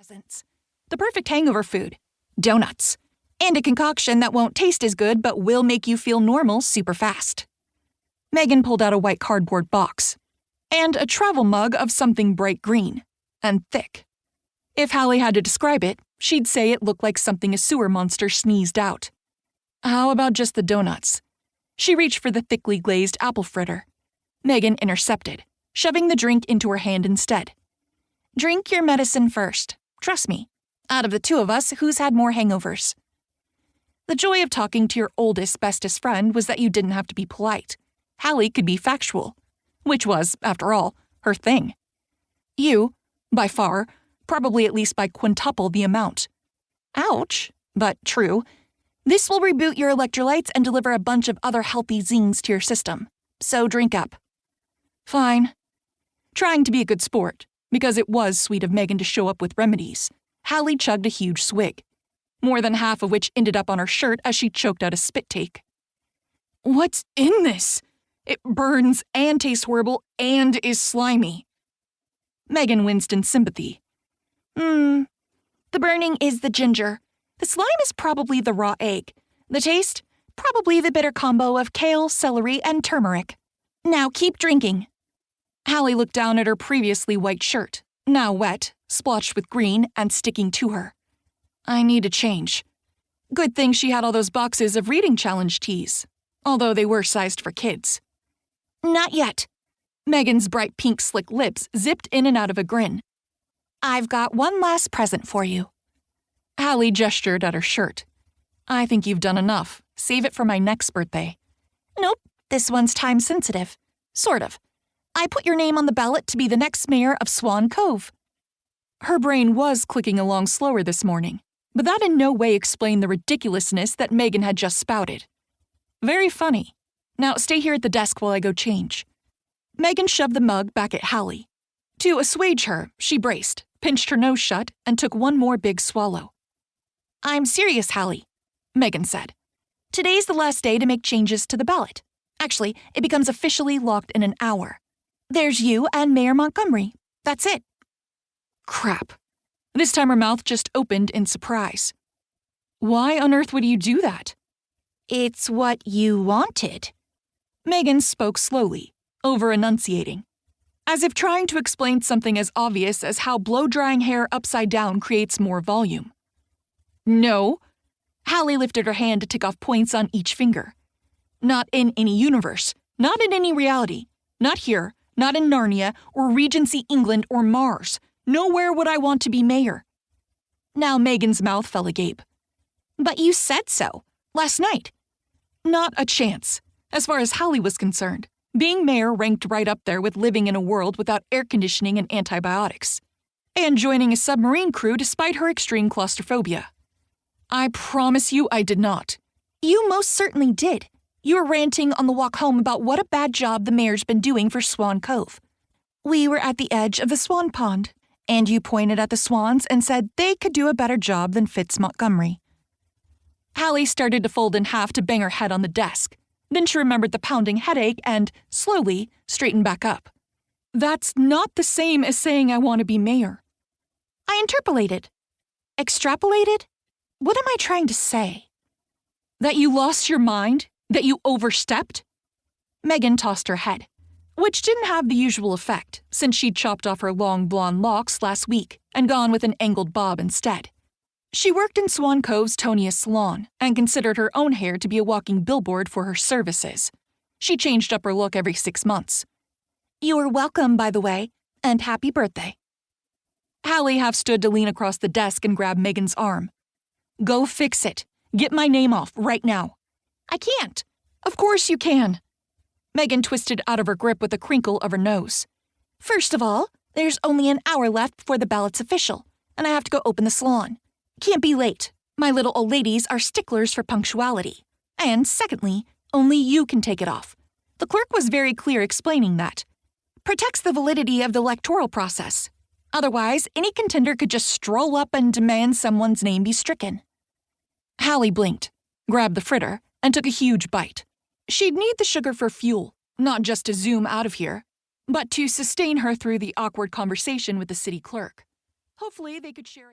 presents. The perfect hangover food. Donuts. And a concoction that won't taste as good but will make you feel normal super fast. Megan pulled out a white cardboard box. And a travel mug of something bright green. And thick. If Hallie had to describe it, she'd say it looked like something a sewer monster sneezed out. How about just the donuts? She reached for the thickly glazed apple fritter. Megan intercepted, shoving the drink into her hand instead. Drink your medicine first. Trust me. Out of the two of us, who's had more hangovers? The joy of talking to your oldest, bestest friend was that you didn't have to be polite. Hallie could be factual, which was, after all, her thing. You, by far, probably at least by quintuple the amount. Ouch, but true. This will reboot your electrolytes and deliver a bunch of other healthy zings to your system. So drink up. Fine. Trying to be a good sport, because it was sweet of Megan to show up with remedies, Hallie chugged a huge swig, more than half of which ended up on her shirt as she choked out a spit take. What's in this? It burns and tastes horrible and is slimy. Megan winced in sympathy. The burning is the ginger. The slime is probably the raw egg. The taste? Probably the bitter combo of kale, celery, and turmeric. Now keep drinking. Hallie looked down at her previously white shirt, now wet, splotched with green, and sticking to her. I need a change. Good thing she had all those boxes of reading challenge teas, although they were sized for kids. Not yet. Megan's bright pink slick lips zipped in and out of a grin. I've got one last present for you. Hallie gestured at her shirt. I think you've done enough. Save it for my next birthday. Nope, this one's time-sensitive. Sort of. I put your name on the ballot to be the next mayor of Swan Cove. Her brain was clicking along slower this morning, but that in no way explained the ridiculousness that Megan had just spouted. Very funny. Now stay here at the desk while I go change. Megan shoved the mug back at Hallie. To assuage her, she braced, pinched her nose shut, and took one more big swallow. I'm serious, Hallie, Megan said. Today's the last day to make changes to the ballot. Actually, it becomes officially locked in an hour. There's you and Mayor Montgomery. That's it. Crap. This time her mouth just opened in surprise. Why on earth would you do that? It's what you wanted. Megan spoke slowly, over-enunciating, as if trying to explain something as obvious as how blow-drying hair upside down creates more volume. No. Hallie lifted her hand to tick off points on each finger. Not in any universe, not in any reality, not here, not in Narnia or Regency England or Mars. Nowhere would I want to be mayor. Now Megan's mouth fell agape. But you said so, last night. Not a chance. As far as Hallie was concerned, being mayor ranked right up there with living in a world without air conditioning and antibiotics, and joining a submarine crew despite her extreme claustrophobia. I promise you I did not. You most certainly did. You were ranting on the walk home about what a bad job the mayor's been doing for Swan Cove. We were at the edge of the swan pond, and you pointed at the swans and said they could do a better job than Fitz Montgomery. Hallie started to fold in half to bang her head on the desk. Then she remembered the pounding headache and, slowly, straightened back up. That's not the same as saying I want to be mayor. I interpolated. Extrapolated? What am I trying to say? That you lost your mind? That you overstepped? Megan tossed her head, which didn't have the usual effect since she'd chopped off her long blonde locks last week and gone with an angled bob instead. She worked in Swan Cove's toniest salon and considered her own hair to be a walking billboard for her services. She changed up her look every 6 months. You're welcome, by the way, and happy birthday. Hallie half stood to lean across the desk and grab Megan's arm. Go fix it. Get my name off right now. I can't. Of course you can. Megan twisted out of her grip with a crinkle of her nose. First of all, there's only an hour left before the ballot's official, and I have to go open the salon. Can't be late. My little old ladies are sticklers for punctuality. And secondly, only you can take it off. The clerk was very clear explaining that. Protects the validity of the electoral process. Otherwise, any contender could just stroll up and demand someone's name be stricken. Hallie blinked, grabbed the fritter, and took a huge bite. She'd need the sugar for fuel, not just to zoom out of here, but to sustain her through the awkward conversation with the city clerk. Hopefully they could share